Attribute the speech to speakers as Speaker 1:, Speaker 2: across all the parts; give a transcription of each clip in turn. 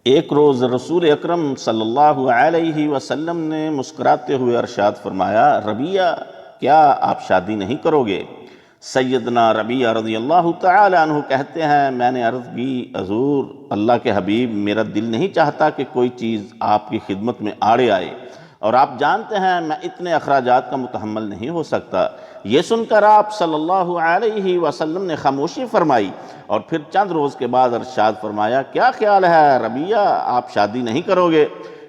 Speaker 1: ایک روز رسول اکرم صلی اللہ علیہ وسلم نے مسکراتے ہوئے ارشاد فرمایا، ربیہ کیا آپ شادی نہیں کرو گے؟ سیدنا ربیہ رضی اللہ تعالی عنہ کہتے ہیں، میں نے عرض کی، حضور اللہ کے حبیب، میرا دل نہیں چاہتا کہ کوئی چیز آپ کی خدمت میں آڑے آئے، اور آپ جانتے ہیں میں اتنے اخراجات کا متحمل نہیں ہو سکتا۔ یہ سن کر آپ صلی اللہ علیہ وسلم نے خاموشی فرمائی اور پھر چند روز کے بعد ارشاد فرمایا، کیا خیال ہے ربیہ آپ شادی نہیں کرو گے؟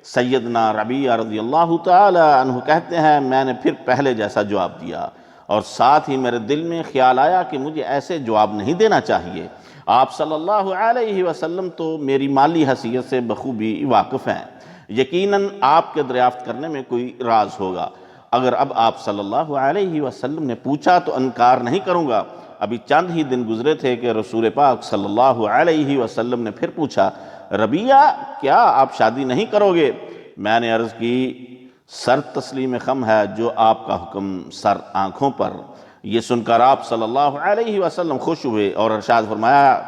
Speaker 1: سیدنا ربیہ رضی اللہ تعالی عنہ کہتے ہیں، میں نے پھر پہلے جیسا جواب دیا، اور ساتھ ہی میرے دل میں خیال آیا کہ مجھے ایسے جواب نہیں دینا چاہیے۔ آپ صلی اللہ علیہ وسلم تو میری مالی حیثیت سے بخوبی واقف ہیں، یقیناً آپ کے دریافت کرنے میں کوئی راز ہوگا۔ اگر اب آپ صلی اللہ علیہ وسلم نے پوچھا تو انکار نہیں کروں گا۔ ابھی چند ہی دن گزرے تھے کہ رسول پاک صلی اللہ علیہ وسلم نے پھر پوچھا، ربیہ کیا آپ شادی نہیں کرو گے؟ میں نے عرض کی، سر تسلیم خم ہے جو آپ کا حکم سر آنکھوں پر۔ یہ سن کر آپ صلی اللہ علیہ وسلم خوش ہوئے اور ارشاد فرمایا،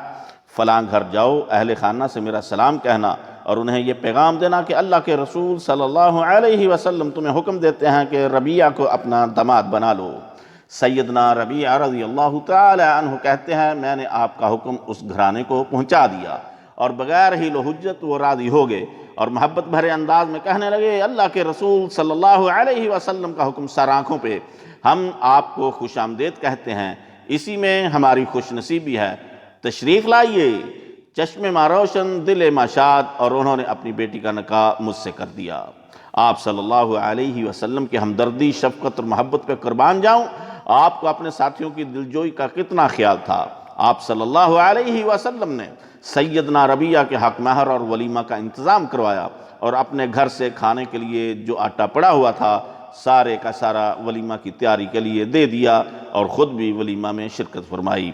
Speaker 1: فلاں گھر جاؤ، اہل خانہ سے میرا سلام کہنا اور انہیں یہ پیغام دینا کہ اللہ کے رسول صلی اللہ علیہ وسلم تمہیں حکم دیتے ہیں کہ ربیہ کو اپنا داماد بنا لو۔ سیدنا ربیہ رضی اللہ تعالی عنہ کہتے ہیں، میں نے آپ کا حکم اس گھرانے کو پہنچا دیا اور بغیر ہی حجت وہ راضی ہو گئے اور محبت بھرے انداز میں کہنے لگے، اللہ کے رسول صلی اللہ علیہ وسلم کا حکم سر آنکھوں پہ، ہم آپ کو خوش آمدید کہتے ہیں، اسی میں ہماری خوش نصیبی ہے، تشریف لائیے۔ چشم ما روشن دل ما شاد، اور انہوں نے اپنی بیٹی کا نکاح مجھ سے کر دیا۔ آپ صلی اللہ علیہ وسلم کی ہمدردی، شفقت اور محبت پہ قربان جاؤں، آپ کو اپنے ساتھیوں کی دلجوئی کا کتنا خیال تھا۔ آپ صلی اللہ علیہ وسلم نے سیدنا ربیہ کے حق مہر اور ولیمہ کا انتظام کروایا اور اپنے گھر سے کھانے کے لیے جو آٹا پڑا ہوا تھا سارے کا سارا ولیمہ کی تیاری کے لیے دے دیا اور خود بھی ولیمہ میں شرکت فرمائی۔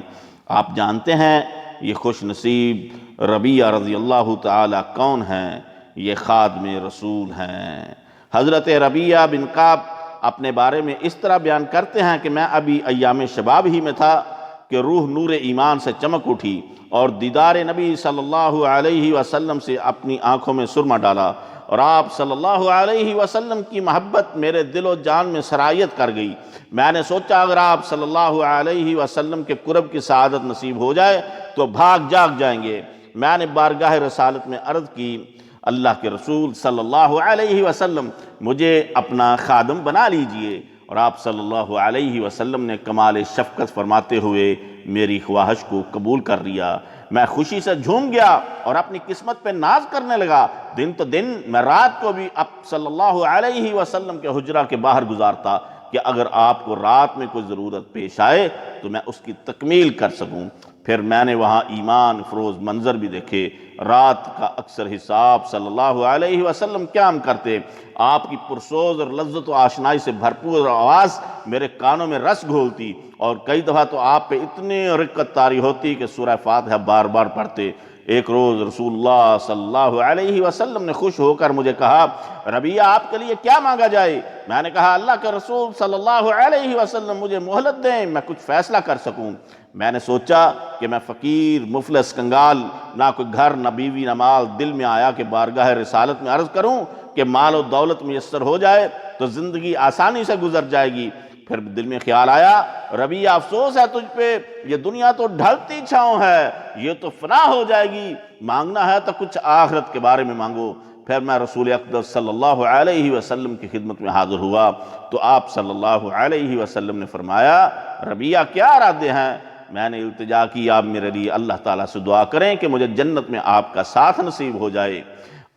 Speaker 1: آپ جانتے ہیں یہ خوش نصیب ربیہ رضی اللہ تعالی کون ہیں؟ یہ خادم رسول ہیں۔ حضرت ربیہ بن کعب اپنے بارے میں اس طرح بیان کرتے ہیں کہ میں ابھی ایام شباب ہی میں تھا کہ روح نور ایمان سے چمک اٹھی اور دیدار نبی صلی اللہ علیہ وسلم سے اپنی آنکھوں میں سرما ڈالا، اور آپ صلی اللہ علیہ وسلم کی محبت میرے دل و جان میں سرایت کر گئی۔ میں نے سوچا اگر آپ صلی اللہ علیہ وسلم کے قرب کی سعادت نصیب ہو جائے تو بھاگ جاگ جائیں گے۔ میں نے بارگاہ رسالت میں عرض کی، اللہ کے رسول صلی اللہ علیہ وسلم مجھے اپنا خادم بنا لیجئے، اور آپ صلی اللہ علیہ وسلم نے کمال شفقت فرماتے ہوئے میری خواہش کو قبول کر لیا۔ میں خوشی سے جھوم گیا اور اپنی قسمت پہ ناز کرنے لگا۔ دن تو دن میں رات کو بھی آپ صلی اللہ علیہ وسلم کے حجرہ کے باہر گزارتا کہ اگر آپ کو رات میں کوئی ضرورت پیش آئے تو میں اس کی تکمیل کر سکوں۔ پھر میں نے وہاں ایمان فروز منظر بھی دیکھے۔ رات کا اکثر حساب صلی اللہ علیہ وسلم قیام کرتے، آپ کی پرسوز اور لذت و آشنائی سے بھرپور آواز میرے کانوں میں رس گھولتی، اور کئی دفعہ تو آپ پہ اتنی رقت طاری ہوتی کہ سورہ فاتحہ بار بار پڑھتے۔ ایک روز رسول اللہ صلی اللہ علیہ وسلم نے خوش ہو کر مجھے کہا، ربیہ آپ کے لیے کیا مانگا جائے؟ میں نے کہا، اللہ کے رسول صلی اللہ علیہ وسلم مجھے مہلت دیں، میں کچھ فیصلہ کر سکوں۔ میں نے سوچا کہ میں فقیر، مفلس، کنگال، نہ کوئی گھر، نہ بیوی، نہ مال، دل میں آیا کہ بارگاہ رسالت میں عرض کروں کہ مال و دولت میسر ہو جائے تو زندگی آسانی سے گزر جائے گی۔ پھر دل میں خیال آیا، ربیہ افسوس ہے تجھ پہ، یہ دنیا تو ڈھلتی چھاؤں ہے، یہ تو فنا ہو جائے گی، مانگنا ہے تو کچھ آخرت کے بارے میں مانگو۔ پھر میں رسول اقدس صلی اللہ علیہ وسلم کی خدمت میں حاضر ہوا تو آپ صلی اللہ علیہ وسلم نے فرمایا، ربیہ کیا ارادے ہیں؟ میں نے التجا کی، آپ میرے لیے اللہ تعالیٰ سے دعا کریں کہ مجھے جنت میں آپ کا ساتھ نصیب ہو جائے۔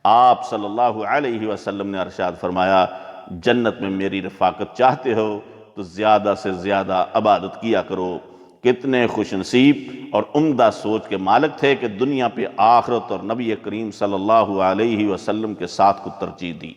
Speaker 1: آپ صلی اللہ علیہ وسلم نے ارشاد فرمایا، جنت میں میری رفاقت چاہتے ہو تو زیادہ سے زیادہ عبادت کیا کرو۔ کتنے خوش نصیب اور عمدہ سوچ کے مالک تھے کہ دنیا پہ آخرت اور نبی کریم صلی اللہ علیہ وسلم کے ساتھ کو ترجیح دی۔